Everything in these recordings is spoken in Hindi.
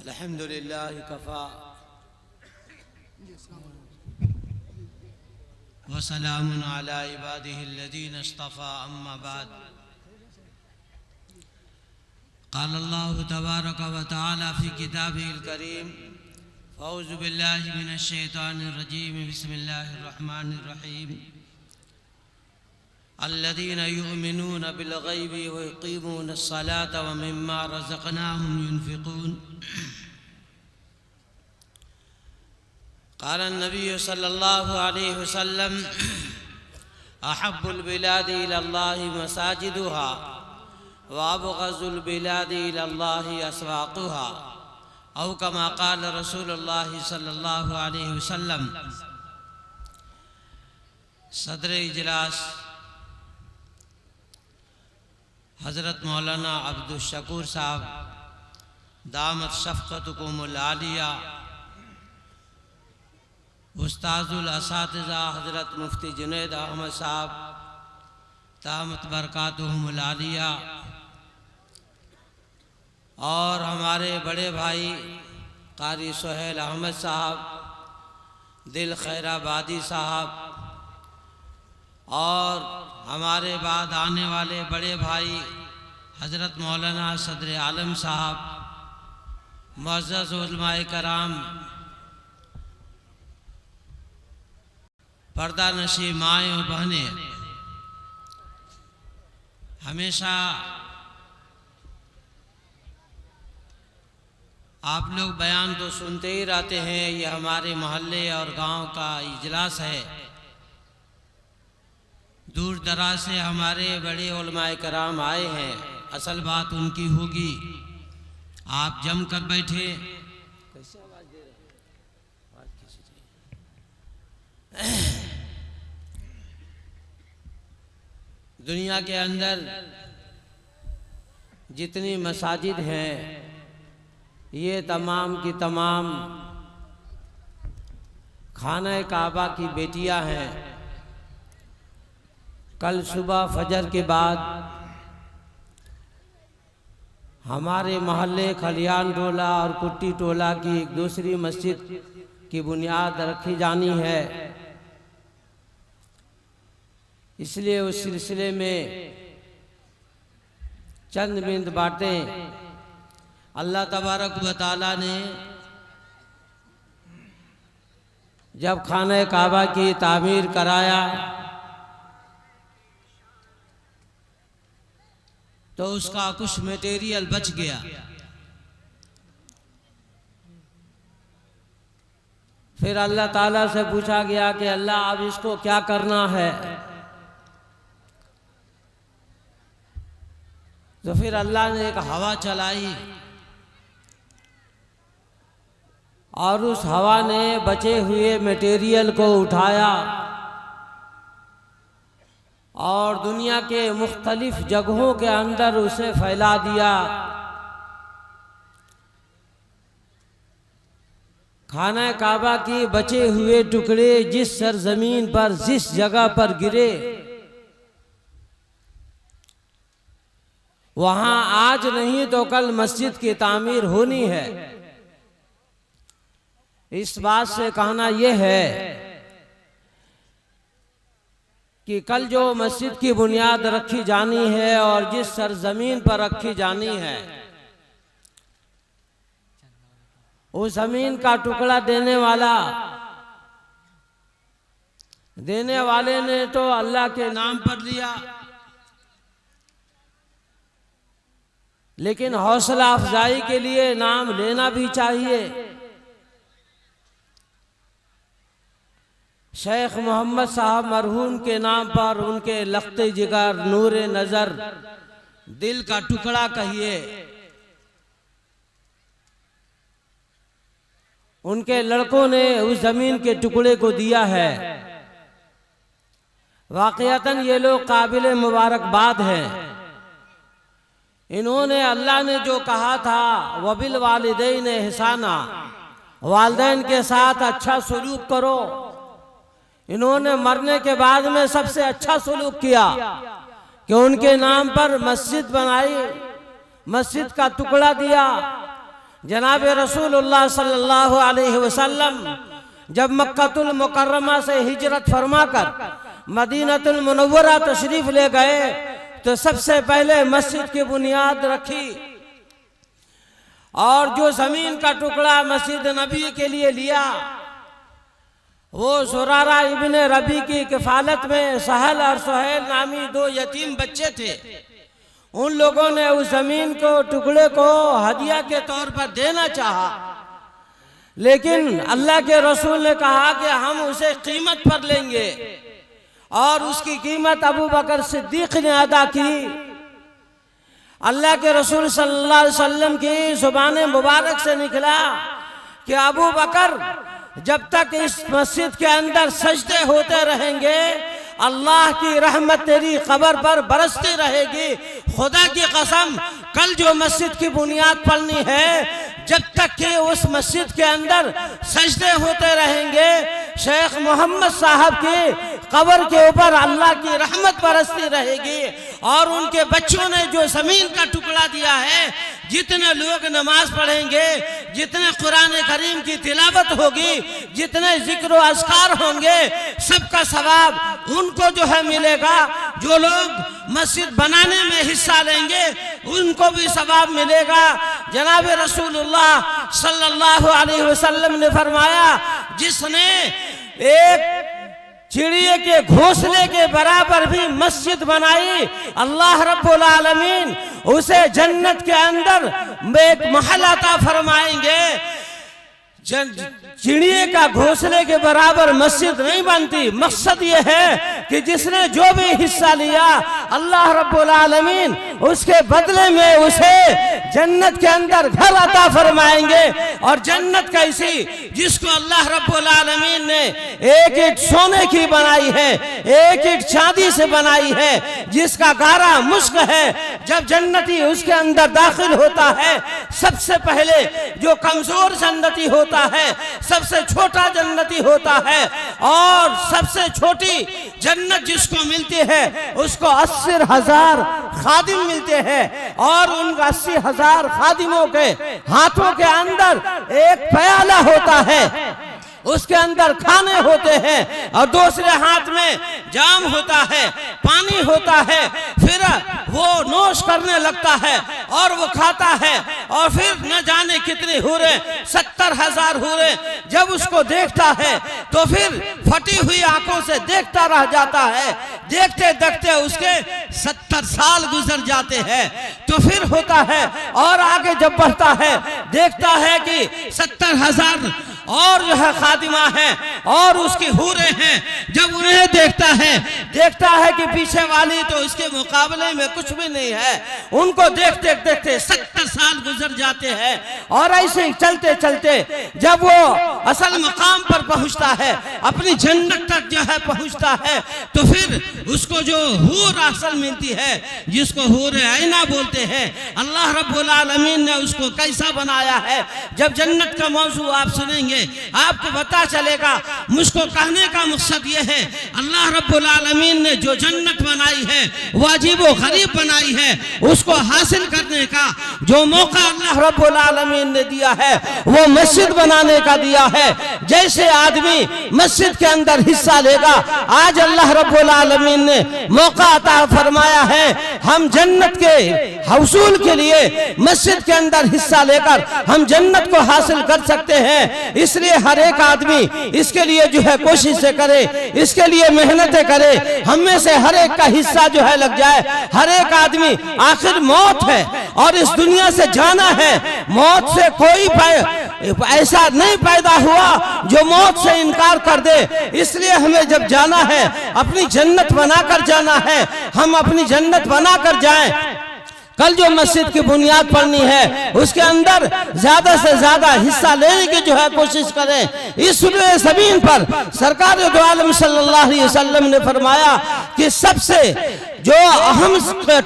अल्हम्दुलिल्लाह कफ़ा व सलामुन अला इबादिहिल्लज़ीना इस्तफ़ा अम्मा बाद। क़ाल अल्लाहु तबारक व तआला फ़ी किताबिहिल करीम अऊज़ु बिल्लाहि मिनश शैतानिर रजीम बिस्मिल्लाहिर रहमानिर रहीम अल्लज़ीना युमिनून बिल ग़ैबि व युक़ीमूनस सलाता व मिम्मा रज़क़नाहुम युनफ़िक़ून। क़ाल नबी सल्लल्लाहु अलैहि वसल्लम अहब्बुल बिलादि इलल्लाहि मसाजिदुहा व अबग़ज़ुल बिलादि इलल्लाहि अस्वाक़ुहा औ कमा क़ाल रसूलुल्लाहि सल्लल्लाहु अलैहि वसल्लम। सदर इजलास हज़रत मौलाना अब्दुल शकूर साहब दामत शफ़क़तुकुमुल आलिया, उस्ताजुल असातिज़ा हज़रत मुफ्ती जुनैद अहमद साहब दामत बरकातुहुमुल आलिया, और हमारे बड़े भाई कारी सुहेल अहमद साहब, दिल खैराबादी साहब, और हमारे बाद आने वाले बड़े भाई हज़रत मौलाना सदर आलम साहब, मुअज़्ज़ज़ उलमाए कराम, पर्दा नशी माएँ और बहनें, हमेशा आप लोग बयान तो सुनते ही रहते हैं। ये हमारे मोहल्ले और गांव का इजलास है। दूर दराज से हमारे बड़े उलमाए कराम आए हैं। असल बात उनकी होगी। आप जम कर बैठे। कैसे आवाज दे रहे? दुनिया के अंदर जितनी मसाजिद हैं ये तमाम की तमाम खाना काबा की बेटियां हैं। कल सुबह फजर के बाद हमारे मोहल्ले खलियान टोला और कुट्टी टोला की एक दूसरी मस्जिद की बुनियाद रखी जानी है। इसलिए उस सिलसिले में चंद बिंद बातें अल्लाह तबारक व तआला ने जब खाने काबा की तामीर कराया तो उसका कुछ मटेरियल बच गया। फिर अल्लाह ताला से पूछा गया कि अल्लाह अब इसको क्या करना है। तो फिर अल्लाह ने एक हवा चलाई और उस हवा ने बचे हुए मटेरियल को उठाया और दुनिया के मुख्तलिफ जगहों के अंदर उसे फैला दिया। खाना काबा की बचे हुए टुकड़े जिस सरजमीन पर जिस जगह पर गिरे वहां आज नहीं तो कल मस्जिद की तामीर होनी है। इस बात से कहना यह है कि कल जो मस्जिद की बुनियाद रखी जानी है और जिस सरजमीन पर रखी जानी है उस जमीन का टुकड़ा देने वाले ने तो अल्लाह के नाम पर लिया, लेकिन हौसला अफजाई के लिए नाम लेना भी चाहिए। शेख मोहम्मद साहब मरहूम के नाम पर उनके लख्ते जिगर, नूरे नजर, दिल का टुकड़ा कहिए, उनके लड़कों ने उस जमीन के टुकड़े को दिया है। वाकईतन ये लोग काबिल मुबारकबाद हैं। इन्होंने अल्लाह ने जो कहा था वबिल वालिदैन एहसाना, वालिदैन के साथ अच्छा सलूक करो, इन्होंने मरने के बाद में सबसे अच्छा सलूक किया कि उनके नाम पर मस्जिद बनाई, मस्जिद का टुकड़ा दिया, जनाब रसूलुल्लाह सल्लल्लाहु अलैहि वसल्लम जब मक्कातुल मुकर्रमा से हिजरत फरमाकर मदीनातुल मुनव्वरा तशरीफ ले गए तो सबसे पहले मस्जिद की बुनियाद रखी और जो जमीन का टुकड़ा मस्जिद नबी के लिए लिया वो सुरारा इब्ने रबी की किफालत में सहल और सुहेल नामी दो यतीम बच्चे थे। उन लोगों ने उस जमीन को टुकड़े को हदिया के तौर पर देना चाहा, लेकिन अल्लाह के रसूल ने कहा कि हम उसे कीमत पर लेंगे और उसकी कीमत अबू बकर सिद्दीक ने अदा की। अल्लाह के रसूल सल्लल्लाहु अलैहि वसल्लम की जुबान मुबारक से निकला कि अबू बकर जब तक इस मस्जिद के अंदर सजदे होते रहेंगे अल्लाह की रहमत तेरी कब्र पर बरसती रहेगी। खुदा की कसम कल जो मस्जिद की बुनियाद पड़नी है जब तक कि उस मस्जिद के अंदर सजदे होते रहेंगे शेख मोहम्मद साहब की कब्र के ऊपर अल्लाह की रहमत बरसती रहेगी। और उनके बच्चों ने जो जमीन का टुकड़ा दिया है, जितने लोग नमाज पढ़ेंगे, जितने कुरान करीम की तिलावत होगी, जितने जिक्र अस्कार होंगे, सबका सवाब उनको जो है मिलेगा। जो लोग मस्जिद बनाने में हिस्सा लेंगे उनको भी सवाब मिलेगा। जनाब रसूलुल्लाह सल्लल्लाहु अलैहि वसल्लम ने फरमाया जिसने एक चिड़िए के घोंसले के बराबर भी मस्जिद बनाई अल्लाह रब्बुल आलमीन उसे जन्नत के अंदर एक महल अता फरमाएंगे। चिड़िए का घोंसले के बराबर मस्जिद नहीं बनती। मकसद ये है कि जिसने जो भी हिस्सा लिया अल्लाह रब्बुल आलमीन उसके बदले में उसे जन्नत के अंदर घर अता फरमाएंगे। और जन्नत कैसी, जिसको अल्लाह रब्बुल आलमीन ने एक ईंट सोने की बनाई है, एक ईंट चांदी से बनाई है, जिसका गारा मुश्क है। जब जन्नती उसके अंदर दाखिल होता है सबसे पहले जो कमजोर जन्नती होता है, सबसे छोटा जन्नती होता है, और सबसे छोटी जन्नत जिसको मिलती है उसको 80,000 खादिम मिलते हैं। और उन 80,000 खादिमों के हाथों के अंदर एक प्याला होता है, उसके अंदर खाने होते हैं, और दूसरे हाथ में जाम होता है, पानी होता है। फिर वो नोश करने लगता है और वो खाता है, और फिर न जाने कितनी हुरे, 70,000 हुरे जब उसको देखता है तो फिर फटी हुई आंखों से देखता रह जाता है। देखते देखते उसके 70 साल गुजर जाते हैं। तो फिर होता है और आगे जब बढ़ता है देखता है कि 70,000 और जो है खादिमा है और उसकी हूरें हैं। जब उन्हें देखता है कि पीछे वाली तो इसके मुकाबले में कुछ भी नहीं है। उनको देखते देखते 70 साल गुजर जाते हैं। और ऐसे ही चलते चलते जब वो असल मकाम पर पहुंचता है, अपनी जन्नत तक जो है पहुंचता है, तो फिर उसको जो हूर असल मिलती है, जिसको हूर आईना बोलते हैं, अल्लाह रब्बुल आलमीन ने उसको कैसा बनाया है। जब जन्नत का मौजू आप सुनेंगे आपको पता चलेगा। मुझको कहने का मकसद ये है, अल्लाह रब्बुल आलमीन ने जो जन्नत बनाई है, वाजिब व गरीब बनाई है, उसको हासिल करने का जो मौका अल्लाह रब्बुल आलमीन ने दिया है वो मस्जिद बनाने का दिया है। जैसे आदमी मस्जिद के अंदर हिस्सा लेगा, आज अल्लाह रब्बुल आलमीन ने मौका अता फरमाया है। हम जन्नत के हसूल के लिए मस्जिद के अंदर हिस्सा लेकर हम जन्नत को हासिल कर सकते हैं। इसलिए हर एक आदमी इसके लिए जो है कोशिशें करे, इसके लिए मेहनतें करे। हम में से हर एक का हिस्सा जो है लग जाए। हर एक आदमी, आखिर मौत है और इस दुनिया से जाना है। मौत से कोई ऐसा नहीं पैदा हुआ जो मौत से इनकार कर दे। इसलिए हमें जब जाना है अपनी जन्नत बनाकर जाना है। हम अपनी जन्नत बनाकर जाएं। कल जो मस्जिद की बुनियाद पड़नी है उसके अंदर ज्यादा से ज्यादा हिस्सा लेने की जो है कोशिश करें। इस ज़मीन पर सरकार दो आलम सल्लल्लाहु अलैहि वसल्लम ने फरमाया कि सबसे जो अहम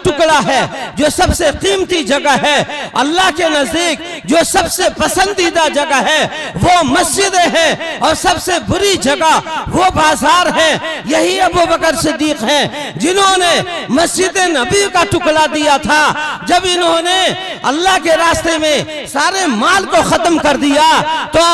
टुकड़ा है, जो सबसे कीमती जगह है अल्लाह के नजदीक, जो सबसे पसंदीदा जगह है वो मस्जिद है, और सबसे बुरी जगह वो बाजार है। यही अबू बकर सिद्दीक हैं जिन्होंने मस्जिद नबी का टुकड़ा दिया था। जब इन्होंने अल्लाह के रास्ते में सारे माल को खत्म कर दिया तो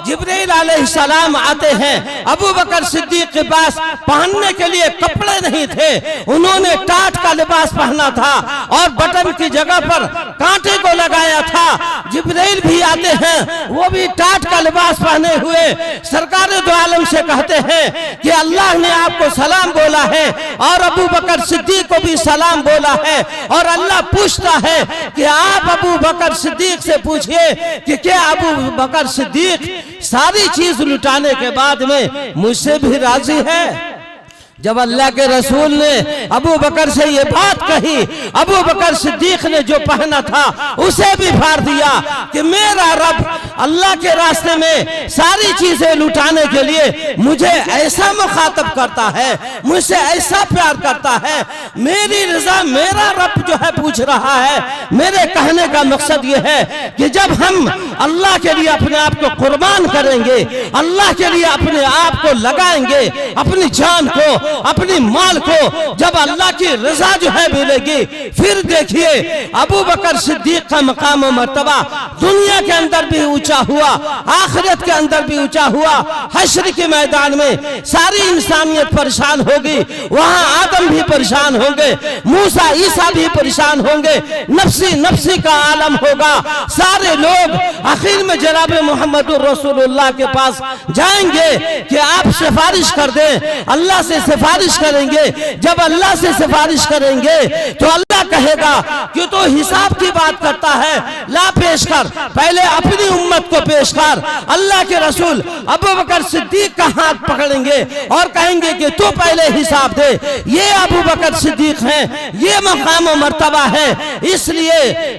जिब्रील अलैहिस्सलाम आते हैं। अबू बकर सिद्दीक के पास पहनने के लिए कपड़े नहीं थे, उन्होंने टाट का लिबास पहना था और बटन की जगह पर कांटे को लगाया था। जिब्रील भी आते हैं, वो भी टाट का लिबास पहने हुए सरकार दो आलम से कहते हैं कि अल्लाह ने आपको सलाम बोला है, और अबू बकर सिद्दीक को भी सलाम बोला है। और अल्लाह पूछता है कि आप अबू बकर सिद्दीक से पूछिए कि क्या अबू बकर सिद्दीक सारी चीज लुटाने के बाद में मुझसे भी राजी है। जब अल्लाह के रसूल ने अबू बकर से ये बात कही, अबू बकर सिद्दीक ने जो पहना था उसे भी फाड़ दिया कि मेरा रब अल्लाह के रास्ते में सारी चीजें लुटाने के लिए मुझे ऐसा मुखातब करता है, मुझसे ऐसा प्यार करता है, मेरी रजा मेरा रब जो है पूछ रहा है। मेरे कहने का मकसद ये है कि जब हम अल्लाह के लिए अपने आप को कुर्बान करेंगे, अल्लाह के लिए अपने आप को लगाएंगे, अपनी जान को, अपनी माल को, जब अल्लाह की रजा जो है मिलेगी, फिर देखिए अबू बकर सिद्दीक का मकाम और मर्तबा दुनिया के अंदर भी ऊंचा हुआ, आखिरत के अंदर भी ऊंचा हुआ। हश्र के मैदान में सारी इंसानियत परेशान होगी, वहां आदम भी परेशान होंगे, मूसा ईसा भी परेशान होंगे, नफ्सी नफ्सी का आलम होगा। सारे लोग आखिर में जनाब मोहम्मद रसूलुल्लाह के पास जाएंगे कि आप सिफारिश कर दें। अल्लाह से सिफारिश करेंगे, जब अल्लाह से सिफारिश करेंगे तो अल्लाह कहेगा कि तो हिसाब की बात करता है, ला पेश कर, पहले अपनी उम्मत को पेश कर। अल्लाह के रसूल अबू बकर सिद्दीक का हाथ पकड़ेंगे और कहेंगे कि तू पहले हिसाब दे। ये अबू बकर सिद्दीक हैं, ये मकाम और मर्तबा है। इसलिए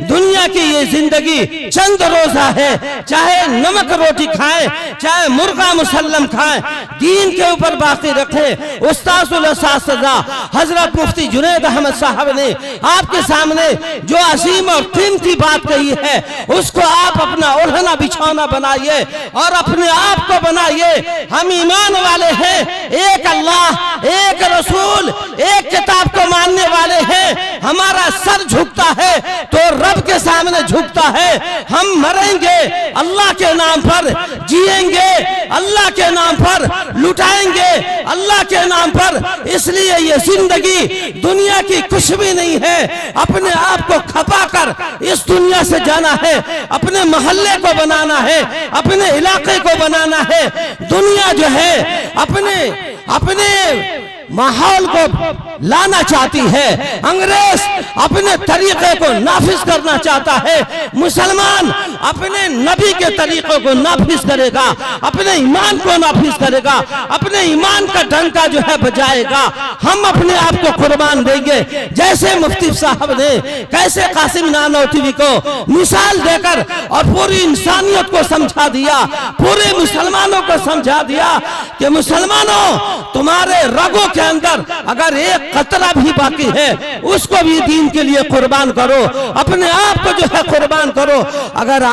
दुनिया की ये जिंदगी चंद रोजा है, चाहे नमक रोटी खाएं, चाहे मुर्गा मुसल्लम खाएं, दीन के ऊपर बाकी रखें। उस्ताजुल असातिज़ा हजरत मुफ्ती जुनैद अहमद साहब ने आपके सामने जो अजीम और कीमती बात कही है, उसको आप अपना ओढ़ना बिछौना बनाइए और अपने आप को बनाइए। हम ईमान वाले हैं, एक अल्लाह, एक रसूल, एक किताब को मानने वाले हैं। हमारा सर झुकता है तो रब के सामने झुकता है। हम मरेंगे अल्लाह के नाम पर, जिएंगे अल्लाह के नाम पर, लुटाएंगे अल्लाह के नाम पर। इसलिए ये जिंदगी दुनिया की कुछ भी नहीं है। अपने आप को खपा कर इस दुनिया से जाना है, अपने मोहल्ले को बनाना है, अपने इलाके को बनाना है। दुनिया जो है अपने माहौल को लाना चाहती है, अंग्रेज अपने तरीके को नाफिज करना चाहता है, मुसलमान अपने नबी के तरीकों को नाफिज करेगा, अपने ईमान को नाफिज करेगा, अपने ईमान का डंका जो है बजाएगा। हम अपने आप को कुर्बान देंगे, जैसे मुफ्ती साहब ने कैसे कासिम नानोतवी को मिसाल देकर और पूरी इंसानियत को समझा दिया, पूरे मुसलमानों को समझा दिया कि मुसलमानों तुम्हारे रगों के अंदर अगर एक कतरा भी बाकी है उसको भी दीन के लिए कुर्बान करो, अपने आप को जो है कुर्बान करो। अगर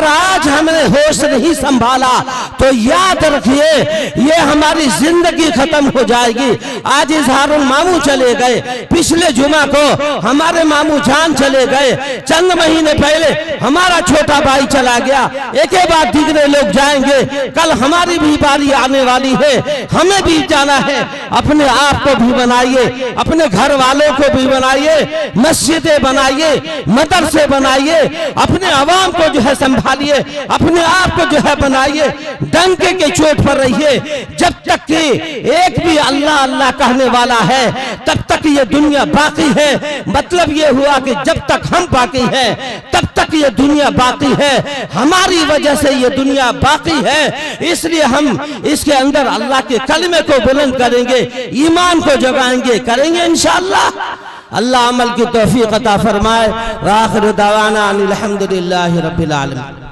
आज हमने होश नहीं संभाला तो याद रखिए ये हमारी जिंदगी खत्म हो जाएगी। आज इजहारुल मामू चले गए, पिछले जुमा को हमारे मामू जान चले गए, चंद महीने पहले हमारा छोटा भाई चला गया, एक बाद दिगरे लोग जाएंगे, कल हमारी भी बारी आने वाली है, हमें भी जाना है। अपने आप को भी बनाइए, अपने घर वालों को भी बनाइए, मस्जिदें बनाइए, मदरसे बनाइए, अपने अवाम को जो है संभालिए, अपने आप को जो है बनाइए। डंके के चोट पर रहिए, जब तक कि एक भी अल्लाह अल्लाह कहने वाला है तब तक ये दुनिया बाकी है। मतलब ये हुआ कि जब तक हम बाकी है तब तक ये दुनिया बाकी है, हमारी वजह से ये दुनिया बाकी है। इसलिए हम इसके अंदर अल्लाह के कलमे को बुलंद करेंगे, ईमान को जगाएंगे, करेंगे इंशाअल्लाह। अल्लाह अमल की तौफीक अता फरमाए। आखिर दावाना अनिल हम्दुलिल्लाहि रब्बिल आलमीन।